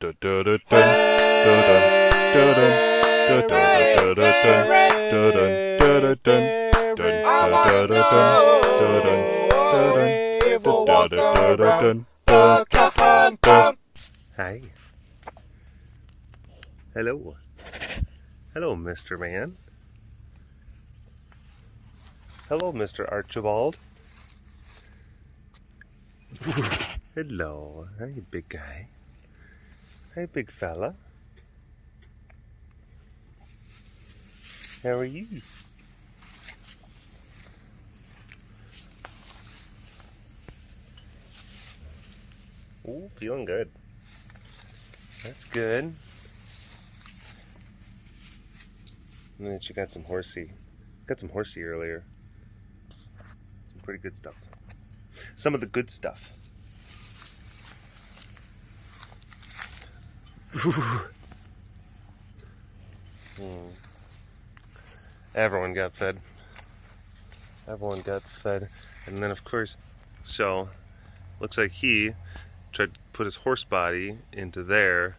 Hi. Hello. Hello, Mr. Man. Hello, Mr. Archibald. Hello. Hi, big guy. Hi, big fella. How are you? Ooh, feeling good. That's good. And then she got some horsey. Got some horsey earlier. Some pretty good stuff. Some of the good stuff. Everyone got fed. Everyone got fed. And then of course, so looks like he tried to put his horse body into there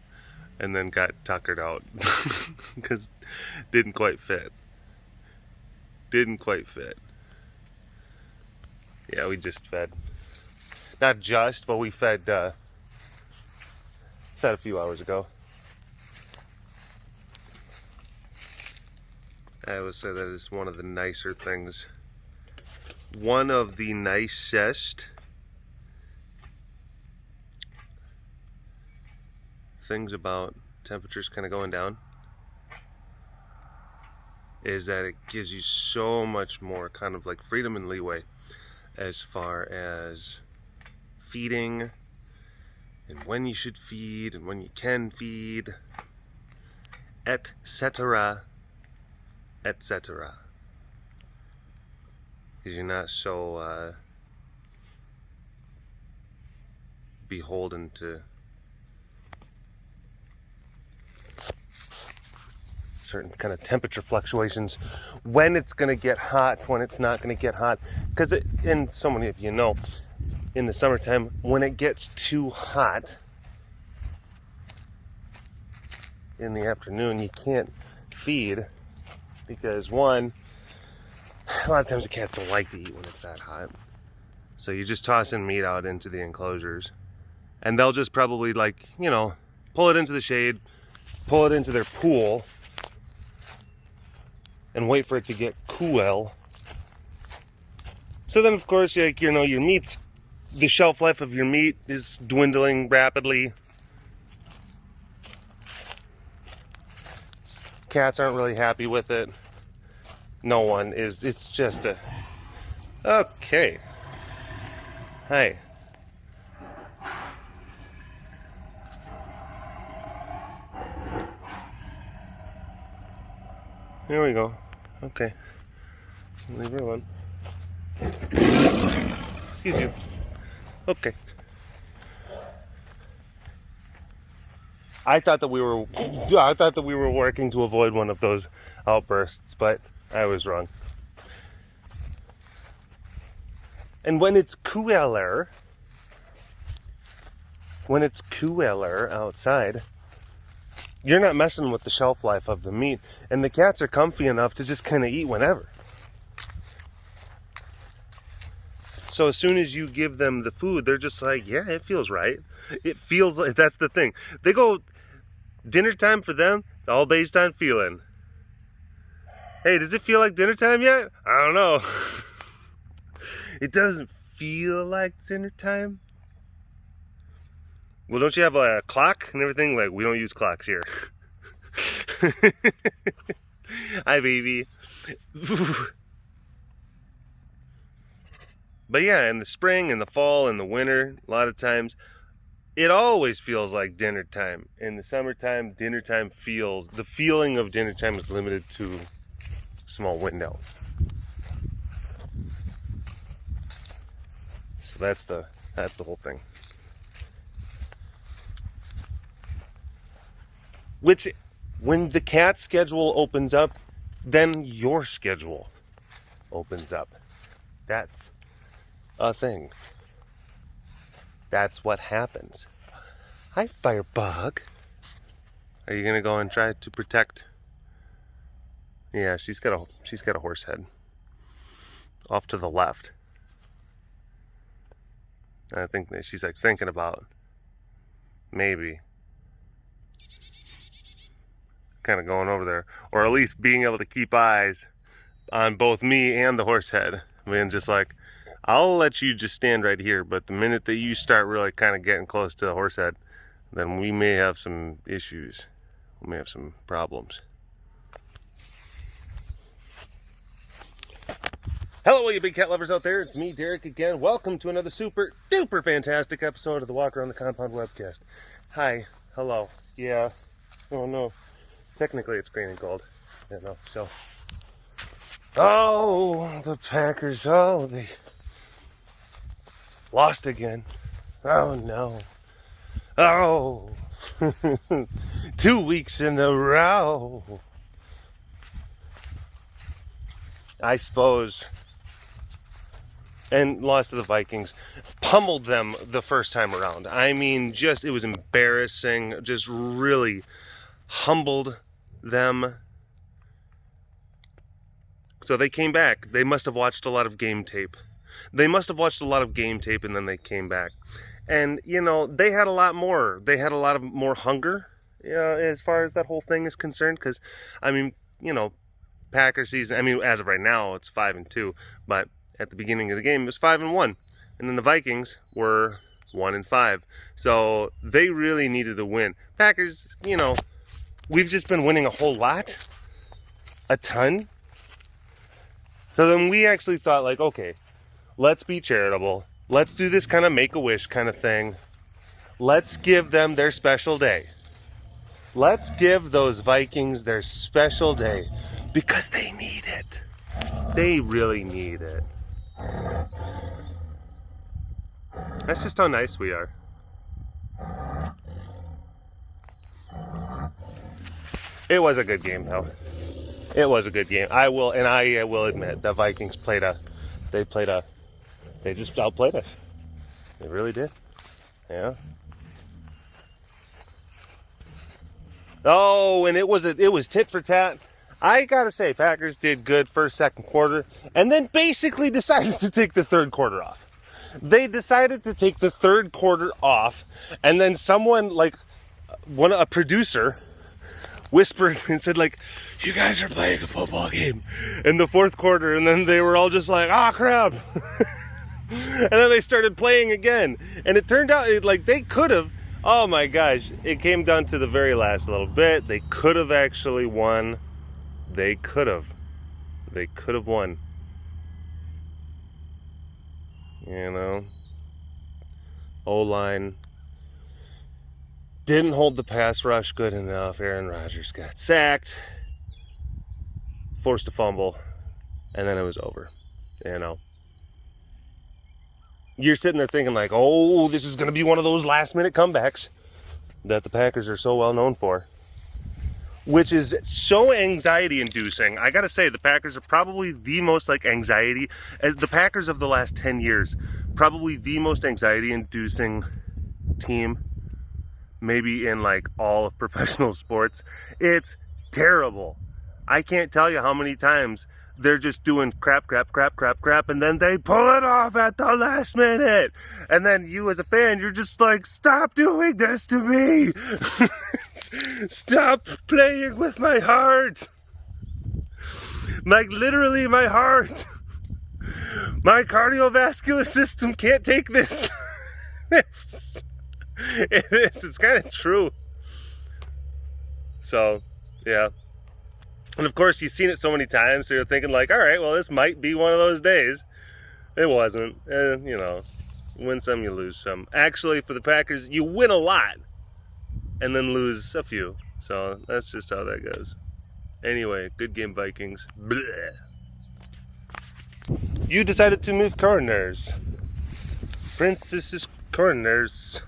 and then got tuckered out because didn't quite fit. Didn't quite fit. Yeah, we just fed. Not just, but we fed a few hours ago. I would say that is one of the nicer things. One of the nicest things about temperatures kind of going down is that it gives you so much more kind of like freedom and leeway as far as feeding and when you should feed and when you can feed, etc. etc. Because you're not so beholden to certain kind of temperature fluctuations, when it's going to get hot, when it's not going to get hot. Because and so many of you know, in the summertime, when it gets too hot in the afternoon, you can't feed because one, a lot of times the cats don't like to eat when it's that hot. So you just tossing meat out into the enclosures and they'll just probably, like, you know, pull it into the shade, pull it into their pool and wait for it to get cool. So then of course, like, you know, your meat's, the shelf life of your meat is dwindling rapidly. Cats aren't really happy with it. No one is. It's just a... Okay. Hi. There we go. Okay. Leave her alone. Excuse you. Okay. I thought that we were working to avoid one of those outbursts, but I was wrong. And when it's cooler outside, you're not messing with the shelf life of the meat, and the cats are comfy enough to just kind of eat whenever. So as soon as you give them the food, they're just like, yeah, it feels right. It feels like, that's the thing. They go, dinner time for them, all based on feeling. Hey, does it feel like dinner time yet? I don't know. It doesn't feel like dinner time. Well, don't you have a clock and everything? Like, we don't use clocks here. Hi, baby. But yeah, in the spring, in the fall, in the winter, a lot of times, it always feels like dinner time. In the summertime, dinner time feels, the feeling of dinner time is limited to a small window. So that's the whole thing. Which, when the cat schedule opens up, then your schedule opens up. That's a thing. That's what happens. Hi, Firebug. Are you gonna go and try to protect? Yeah, she's got a horse head off to the left. I think that she's like thinking about maybe kind of going over there, or at least being able to keep eyes on both me and the horse head. I mean, just like, I'll let you just stand right here, but the minute that you start really kind of getting close to the horse head, then we may have some issues. We may have some problems. Hello, all you big cat lovers out there. It's me, Derek, again. Welcome to another super duper fantastic episode of the Walk Around the Compound webcast. Hi. Hello. Yeah. Oh, no. Technically, it's green and gold. You know, so. Oh, the Packers. Oh, they lost again. Oh, no. Oh. 2 weeks in a row. I suppose. And lost to the Vikings. Pummeled them the first time around. I mean, just, it was embarrassing. Just really humbled them. So they came back. They must have watched a lot of game tape. And then they came back. And, you know, they had a lot more. They had a lot of more hunger, as far as that whole thing is concerned. Because, I mean, you know, Packers season, I mean, as of right now, it's 5-2. But at the beginning of the game, it was 5-1. And then the Vikings were 1-5. So they really needed to win. Packers, you know, we've just been winning a whole lot. A ton. So then we actually thought, like, okay, let's be charitable. Let's do this kind of make-a-wish kind of thing. Let's give them their special day. Let's give those Vikings their special day. Because they need it. They really need it. That's just how nice we are. It was a good game, though. It was a good game. I will admit, the Vikings they just outplayed us. They really did. Yeah. Oh, and it was tit for tat. I gotta say, Packers did good first, second quarter, and then basically decided to take the third quarter off. They decided to take the third quarter off, and then someone, like, a producer, whispered and said, like, you guys are playing a football game in the fourth quarter, and then they were all just like, ah, crap. And then they started playing again, and it turned out, like, they could have, oh my gosh, it came down to the very last little bit. They could have actually won. They could have won. You know, O-line didn't hold the pass rush good enough. Aaron Rodgers got sacked, forced a fumble, and then it was over. You know, you're sitting there thinking like, oh, this is going to be one of those last-minute comebacks that the Packers are so well known for. Which is so anxiety-inducing. I gotta say, the Packers are probably the most, like, anxiety, as the Packers of the last 10 years, probably the most anxiety-inducing team, maybe in, like, all of professional sports. It's terrible. I can't tell you how many times they're just doing crap, and then they pull it off at the last minute. And then you as a fan, you're just like, stop doing this to me. Stop playing with my heart. Like, literally my heart. My cardiovascular system can't take this. It's kind of true. So, yeah. And of course, you've seen it so many times, so you're thinking like, all right, well, this might be one of those days. It wasn't. You know, win some, you lose some. Actually, for the Packers, you win a lot and then lose a few. So that's just how that goes. Anyway, good game, Vikings. Blech. You decided to move corners. Princess's corners.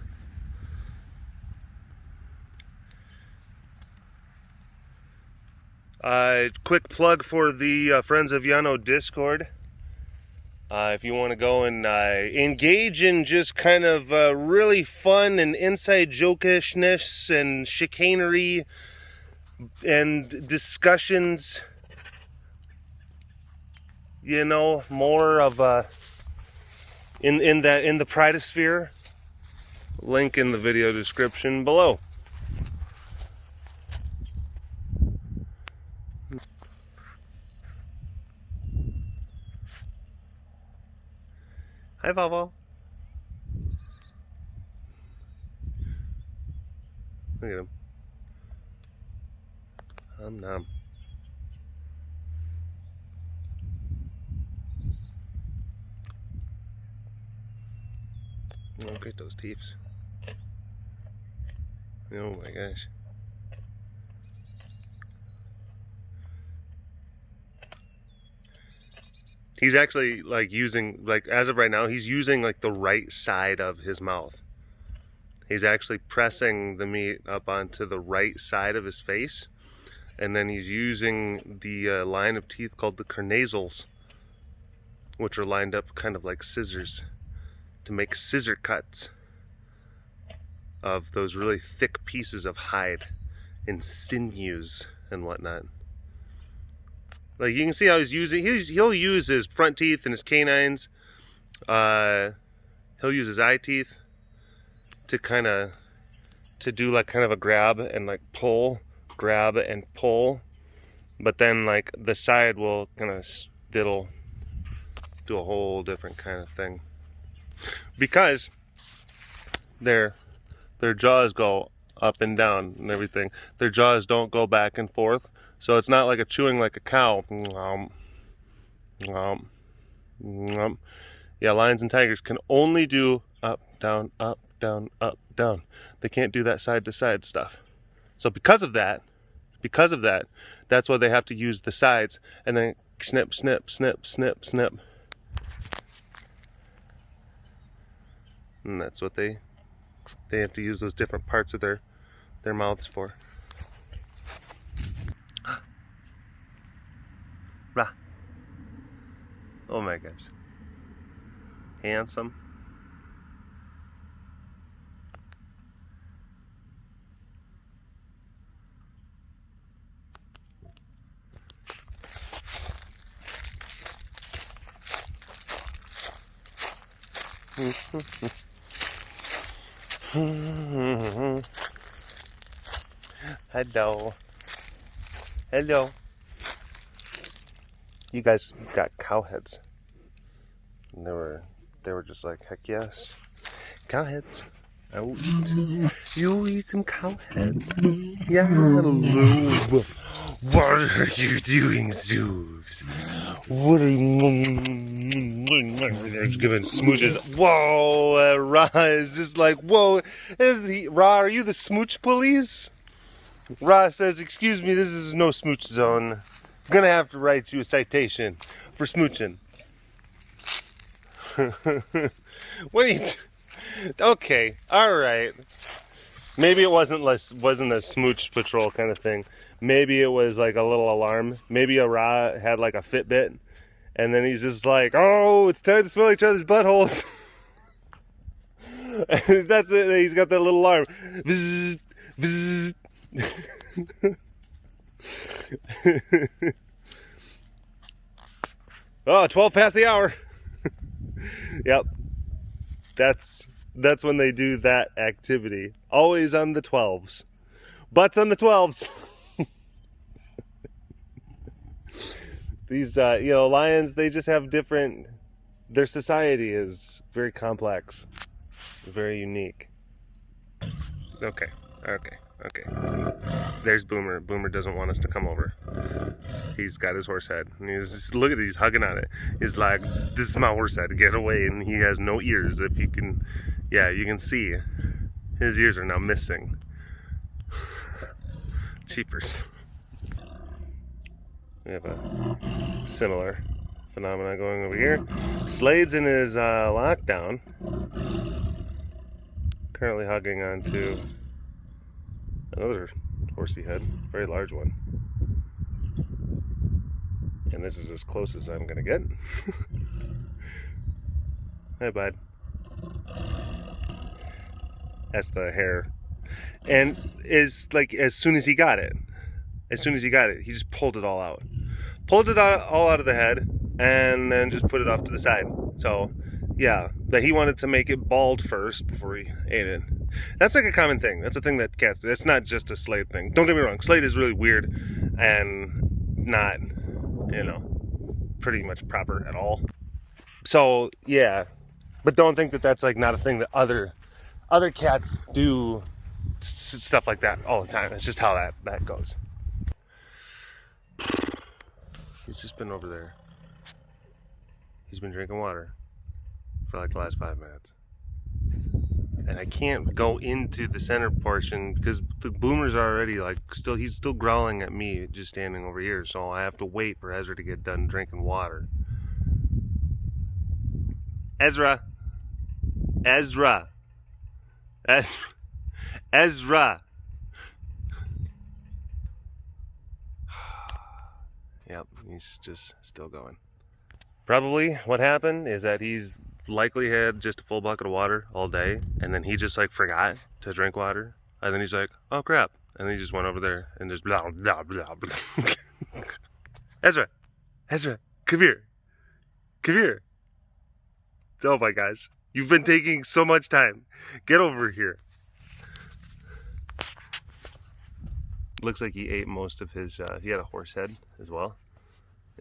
Quick plug for the Friends of Yano Discord. If you want to go and engage in just kind of really fun and inside jokishness and chicanery and discussions, you know, more of in the pridosphere, link in the video description below. Hi, Volvo. Look at him. Nom. Look at those teeths. Oh my gosh. He's actually like using, like as of right now, he's using like the right side of his mouth. He's actually pressing the meat up onto the right side of his face. And then he's using the line of teeth called the carnasals, which are lined up kind of like scissors, to make scissor cuts of those really thick pieces of hide and sinews and whatnot. Like you can see how he's using, he'll use his front teeth and his canines. He'll use his eye teeth to kind of, to do like kind of a grab and like pull, grab and pull. But then like the side will kind of, it'll do a whole different kind of thing. Because their jaws go up and down and everything. Their jaws don't go back and forth. So it's not like a chewing like a cow. Yeah, lions and tigers can only do up, down, up, down, up, down. They can't do that side to side stuff. So because of that, that's why they have to use the sides and then snip, snip, snip, snip, snip. And that's what they have to use those different parts of their mouths for. Rah. Oh my gosh. Handsome. Hello. Hello. You guys got cow heads. And they were just like, heck yes. Cow heads. I will eat. You'll eat some cow heads. Yeah. What are you doing, Zoobs? What are you giving smooches? Whoa, Ra is just like, whoa. Ra, are you the smooch police? Ra says, excuse me, this is no smooch zone. I'm gonna have to write you a citation for smooching. What are you... Okay, alright. Maybe it wasn't a smooch patrol kind of thing. Maybe it was like a little alarm. Maybe a Ra had like a Fitbit. And then he's just like, oh, it's time to smell each other's buttholes. And that's it. He's got that little alarm. Bzzz, bzzz. Oh, 12 past the hour. Yep. That's when they do that activity. Always on the 12s. Butts on the 12s. These, lions, they just have different... Their society is very complex. Very unique. Okay. There's Boomer. Boomer doesn't want us to come over. He's got his horse head. And look at it, he's hugging on it. He's like, this is my horse head, get away. And he has no ears. If you can, yeah, you can see. His ears are now missing. Cheapers. We have a similar phenomenon going over here. Slade's in his lockdown. Currently hugging onto another horsey head, very large one. And this is as close as I'm gonna get. Hi, bud. That's the hair. And is like, as soon as he got it, he just pulled it all out. Pulled it all out of the head, and then just put it off to the side. So, yeah, that he wanted to make it bald first before he ate it. That's like a common thing. That's a thing that cats do. It's not just a Slade thing. Don't get me wrong. Slade is really weird and not, pretty much proper at all. So, yeah. But don't think that that's like not a thing that other cats do stuff like that all the time. It's just how that goes. He's just been over there. He's been drinking water for like the last 5 minutes. And I can't go into the center portion because the boomer's already like he's still growling at me just standing over here. So I have to wait for Ezra to get done drinking water. Ezra. Yep, he's just still going. Probably what happened is that he's likely had just a full bucket of water all day, and then he just like forgot to drink water, and then he's like, oh crap, and then he just went over there and just blah blah blah blah. Ezra, come here. Oh my gosh, you've been taking so much time. Get over here. Looks like he ate most of his, he had a horse head as well.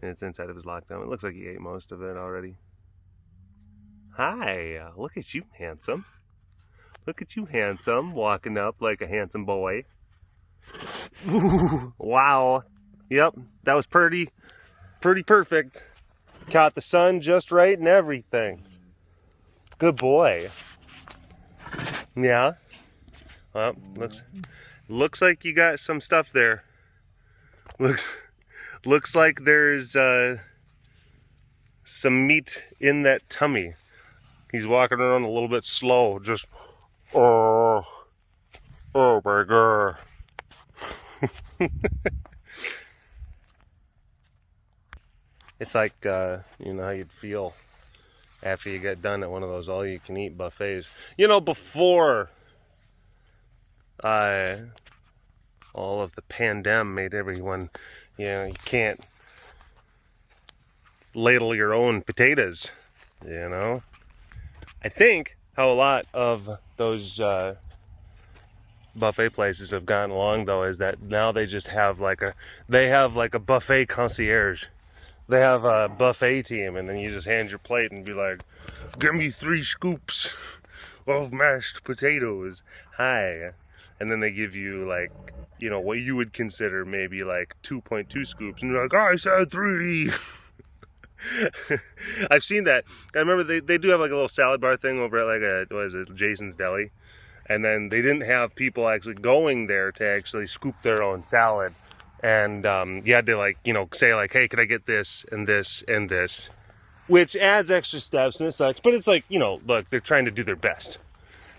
And it's inside of his lockdown. It looks like he ate most of it already. Hi, look at you, handsome. Look at you, handsome, walking up like a handsome boy. Ooh, wow. Yep, that was pretty perfect. Caught the sun just right and everything. Good boy. Yeah. Well, looks like you got some stuff there. Looks like there's some meat in that tummy. He's walking around a little bit slow, just oh my god. It's like you know how you'd feel after you get done at one of those all-you-can-eat buffets. You know, before all of the pandemic made everyone, you can't ladle your own potatoes, I think how a lot of those buffet places have gotten along, though, is that now they just have like a buffet concierge. They have a buffet team, and then you just hand your plate and be like, give me 3 scoops of mashed potatoes. Hi. And then they give you like, what you would consider maybe like 2.2 scoops. And you're like, I said 3. I've seen that. I remember they do have like a little salad bar thing over at like Jason's Deli. And then they didn't have people actually going there to actually scoop their own salad. And you had to like, say like, hey, could I get this and this and this? Which adds extra steps and it sucks. But it's like, look, they're trying to do their best.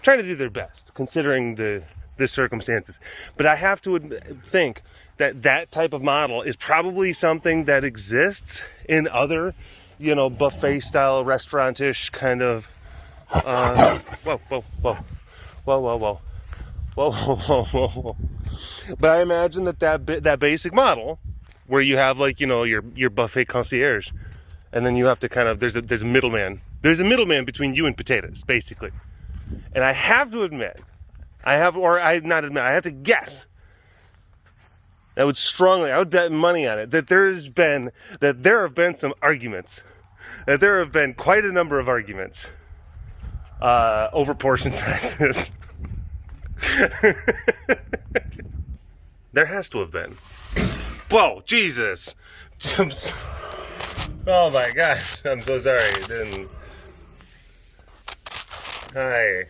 Considering the circumstances. But I have to think that type of model is probably something that exists in other, buffet style restaurant-ish kind of whoa. But I imagine that basic model where you have like, your buffet concierge, and then you have to kind of, there's a middleman. There's a middleman between you and potatoes, basically. And I have to admit, I have to guess. I would bet money on it that there have been some arguments. That there have been quite a number of arguments over portion sizes. There has to have been. Whoa, Jesus. Oh my gosh, I'm so sorry. Hi.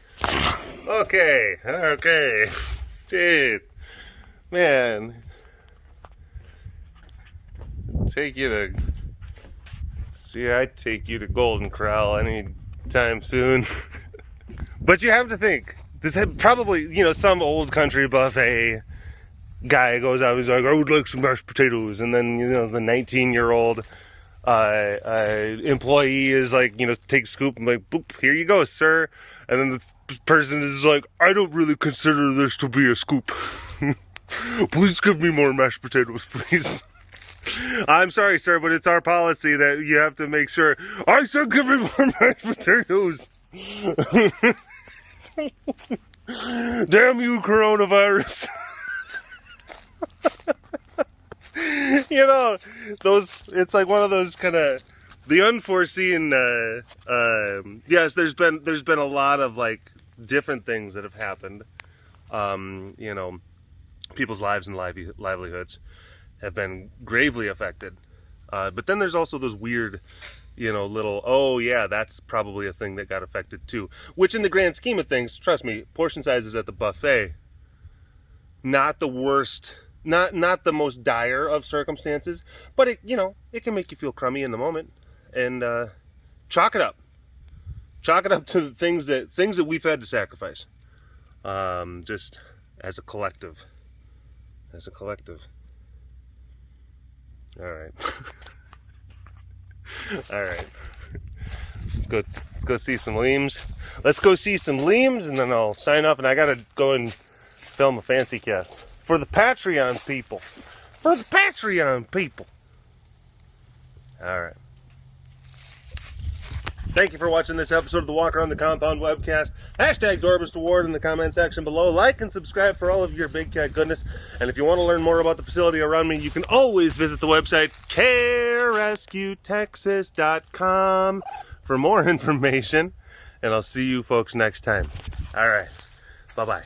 Okay. Jeez. Man. I'd take you to Golden Corral anytime soon. But you have to think, this had probably, some old country buffet guy goes out, he's like, I would like some mashed potatoes. And then, the 19-year-old employee is like, you know, take a scoop and like, boop, here you go, sir. And then the person is like, I don't really consider this to be a scoop. Please give me more mashed potatoes, please. I'm sorry, sir, but it's our policy that you have to make sure. I said give me more mashed potatoes. Damn you, coronavirus. You know, it's like one of those kind of the unforeseen. Yes, there's been a lot of like different things that have happened. You know, people's lives and livelihoods have been gravely affected. But then there's also those weird, you know, little, oh yeah, that's probably a thing that got affected too. Which in the grand scheme of things, trust me, portion sizes at the buffet, not the worst, not the most dire of circumstances, but it, you know, it can make you feel crummy in the moment. And chalk it up. Chalk it up to the things that we've had to sacrifice. Just as a collective. As a collective. All right. All right. Let's go see some limbs. Let's go see some limbs, and then I'll sign off. And I gotta go and film a fancy cast for the Patreon people. For the Patreon people. All right. Thank you for watching this episode of the Walk Around the Compound webcast. Hashtag Dorbist Award in the comment section below. Like and subscribe for all of your big cat goodness. And if you want to learn more about the facility around me, you can always visit the website carerescuetexas.com for more information. And I'll see you folks next time. All right. Bye-bye.